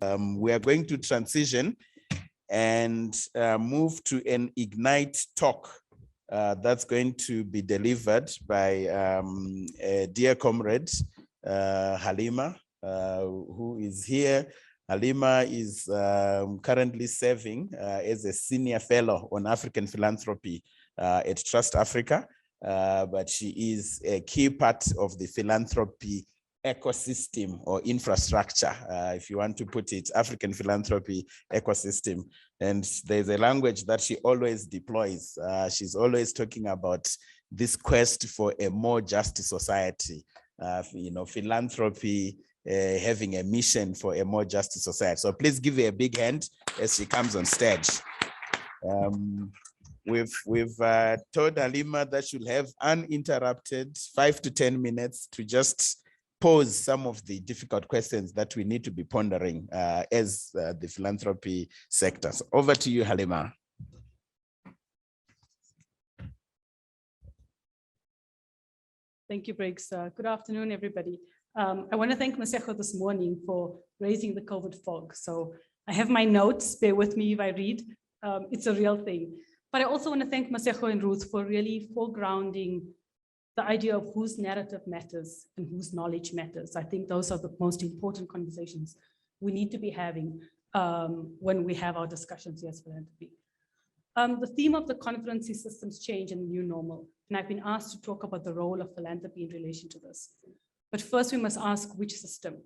We are going to transition and move to an Ignite talk that's going to be delivered by a dear comrade, Halima, who is here. Halima is currently serving as a senior fellow on African philanthropy at Trust Africa, but she is a key part of the philanthropy ecosystem or infrastructure, if you want to put it, African philanthropy ecosystem. And there's a language that she always deploys. She's always talking about this quest for a more just society, philanthropy having a mission for a more just society. So please give her a big hand as she comes on stage. We've told Halima that she'll have uninterrupted 5 to 10 minutes to just pose some of the difficult questions that we need to be pondering as the philanthropy sector. So over to you, Halima. Thank you, Briggs. Good afternoon, everybody. I want to thank Maseko this morning for raising the COVID fog. So I have my notes, bear with me if I read. It's a real thing. But I also want to thank Maseko and Ruth for really foregrounding the idea of whose narrative matters and whose knowledge matters. I think those are the most important conversations we need to be having when we have our discussions here as philanthropy. The theme of the conference is systems change and new normal. And I've been asked to talk about the role of philanthropy in relation to this. But first we must ask which system.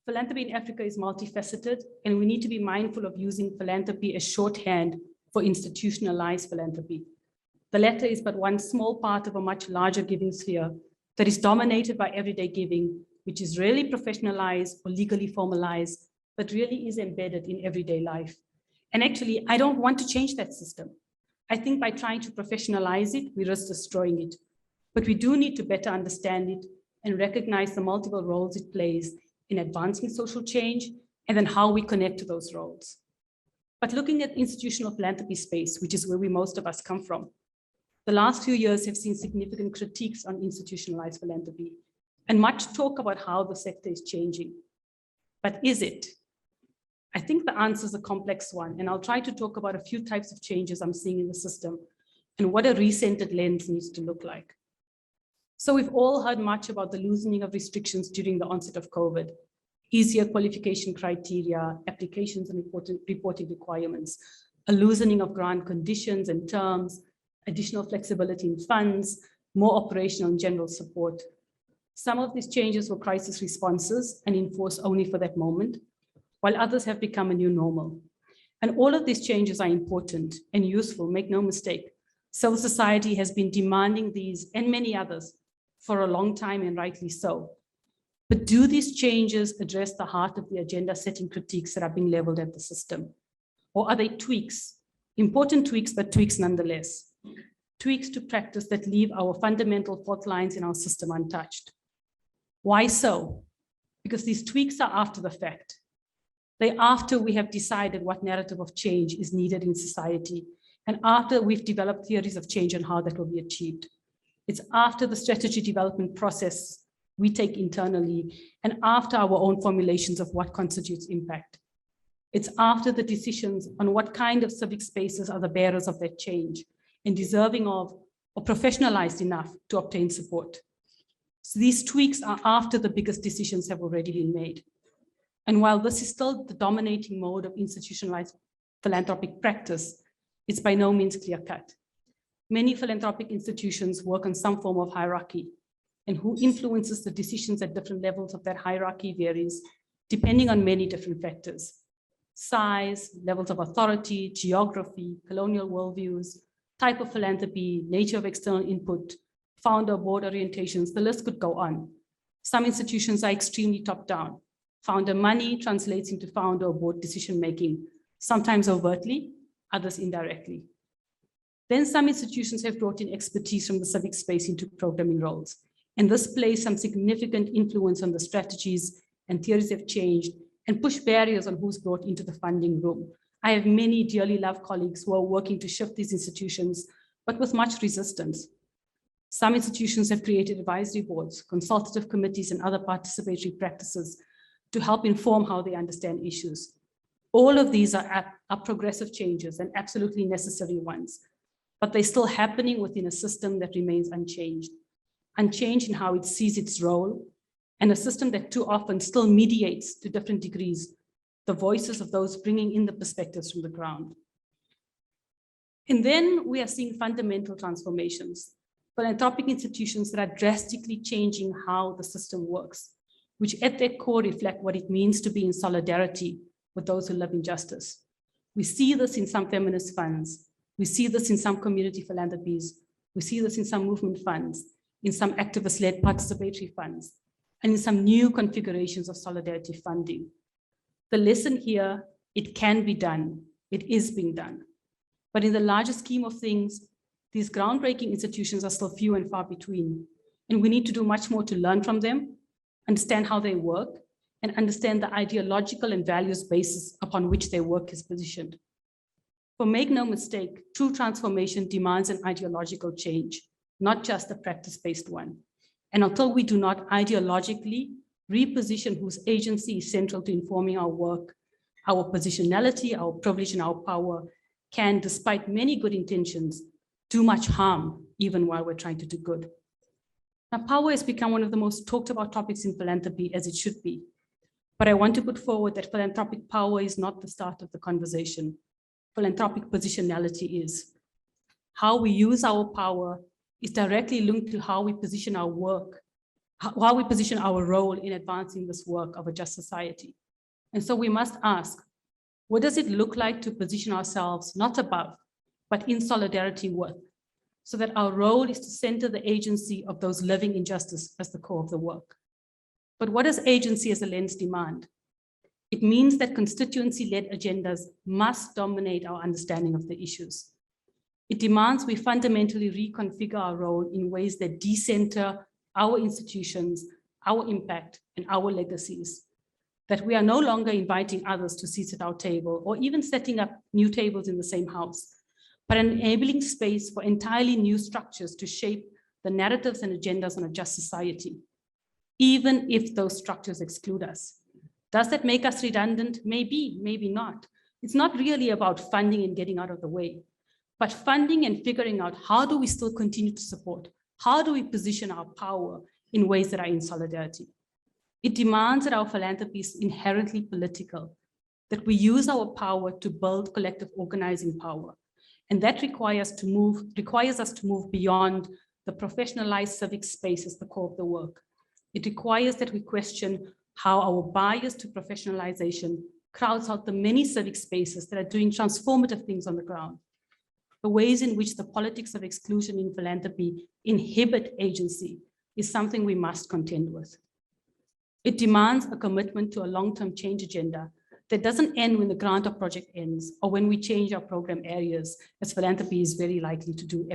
Philanthropy in Africa is multifaceted, and we need to be mindful of using philanthropy as shorthand for institutionalized philanthropy. The latter is but one small part of a much larger giving sphere that is dominated by everyday giving, which is really professionalized or legally formalized, but really is embedded in everyday life. And actually, I don't want to change that system. I think by trying to professionalize it, we risk destroying it. But we do need to better understand it and recognize the multiple roles it plays in advancing social change and then how we connect to those roles. But looking at institutional philanthropy space, which is where most of us come from, the last few years have seen significant critiques on institutionalized philanthropy and much talk about how the sector is changing. But is it? I think the answer is a complex one, and I'll try to talk about a few types of changes I'm seeing in the system and what a recentered lens needs to look like. So we've all heard much about the loosening of restrictions during the onset of COVID, easier qualification criteria, applications and reporting requirements, a loosening of grant conditions and terms, additional flexibility in funds, more operational and general support. Some of these changes were crisis responses and enforced only for that moment, while others have become a new normal. And all of these changes are important and useful, make no mistake. Civil society has been demanding these and many others for a long time, and rightly so. But do these changes address the heart of the agenda-setting critiques that are being leveled at the system? Or are they tweaks? Important tweaks, but tweaks nonetheless. Tweaks to practice that leave our fundamental fault lines in our system untouched. Why so? Because these tweaks are after the fact. They're after we have decided what narrative of change is needed in society, and after we've developed theories of change and how that will be achieved. It's after the strategy development process we take internally, and after our own formulations of what constitutes impact. It's after the decisions on what kind of civic spaces are the bearers of that change and deserving of or professionalized enough to obtain support. So these tweaks are after the biggest decisions have already been made. And while this is still the dominating mode of institutionalized philanthropic practice, it's by no means clear-cut. Many philanthropic institutions work on some form of hierarchy, and who influences the decisions at different levels of that hierarchy varies, depending on many different factors. Size, levels of authority, geography, colonial worldviews, type of philanthropy, nature of external input, founder board orientations, the list could go on. Some institutions are extremely top-down. Founder money translates into founder or board decision-making, sometimes overtly, others indirectly. Then some institutions have brought in expertise from the civic space into programming roles. And this plays some significant influence on the strategies and theories have changed and push barriers on who's brought into the funding room. I have many dearly loved colleagues who are working to shift these institutions, but with much resistance. Some institutions have created advisory boards, consultative committees, and other participatory practices to help inform how they understand issues. All of these are progressive changes and absolutely necessary ones, but they're still happening within a system that remains unchanged in how it sees its role, and a system that too often still mediates to different degrees the voices of those bringing in the perspectives from the ground. And then we are seeing fundamental transformations, philanthropic institutions that are drastically changing how the system works, which at their core reflect what it means to be in solidarity with those who live in justice. We see this in some feminist funds. We see this in some community philanthropies. We see this in some movement funds, in some activist-led participatory funds, and in some new configurations of solidarity funding. The lesson here, it can be done. It is being done. But in the larger scheme of things, these groundbreaking institutions are still few and far between. And we need to do much more to learn from them, understand how they work, and understand the ideological and values basis upon which their work is positioned. For make no mistake, true transformation demands an ideological change, not just a practice-based one. And until we do not ideologically reposition whose agency is central to informing our work, our positionality, our privilege, and our power can, despite many good intentions, do much harm, even while we're trying to do good. Now, power has become one of the most talked about topics in philanthropy, as it should be. But I want to put forward that philanthropic power is not the start of the conversation. Philanthropic positionality is. How we use our power is directly linked to how we position our work, how we position our role in advancing this work of a just society. And so we must ask, what does it look like to position ourselves not above, but in solidarity with, so that our role is to center the agency of those living in justice as the core of the work? But what does agency as a lens demand? It means that constituency-led agendas must dominate our understanding of the issues. It demands we fundamentally reconfigure our role in ways that decenter our institutions, our impact, and our legacies. That we are no longer inviting others to sit at our table or even setting up new tables in the same house, but enabling space for entirely new structures to shape the narratives and agendas on a just society, even if those structures exclude us. Does that make us redundant? Maybe, maybe not. It's not really about funding and getting out of the way, but funding and figuring out how do we still continue to support? How do we position our power in ways that are in solidarity? It demands that our philanthropy is inherently political, that we use our power to build collective organizing power. And that requires us to move beyond the professionalized civic space as the core of the work. It requires that we question how our bias to professionalization crowds out the many civic spaces that are doing transformative things on the ground. The ways in which the politics of exclusion in philanthropy inhibit agency is something we must contend with. It demands a commitment to a long-term change agenda that doesn't end when the grant or project ends or when we change our program areas, as philanthropy is very likely to do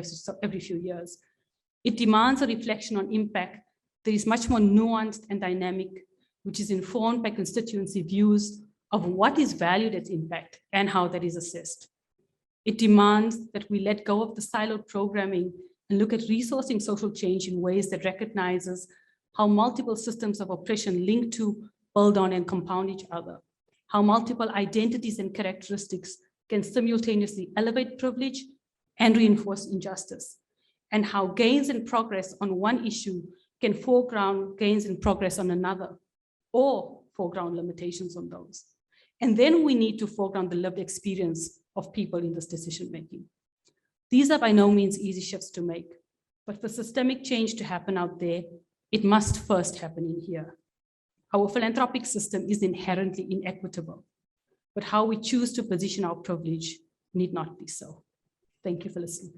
every few years. It demands a reflection on impact that is much more nuanced and dynamic, which is informed by constituency views of what is valued as impact and how that is assessed. It demands that we let go of the siloed programming and look at resourcing social change in ways that recognizes how multiple systems of oppression link to, build on, and compound each other, how multiple identities and characteristics can simultaneously elevate privilege and reinforce injustice, and how gains and progress on one issue can foreground gains and progress on another, or foreground limitations on those. And then we need to foreground the lived experience of people in this decision-making. These are by no means easy shifts to make, but for systemic change to happen out there, it must first happen in here. Our philanthropic system is inherently inequitable, but how we choose to position our privilege need not be so. Thank you for listening.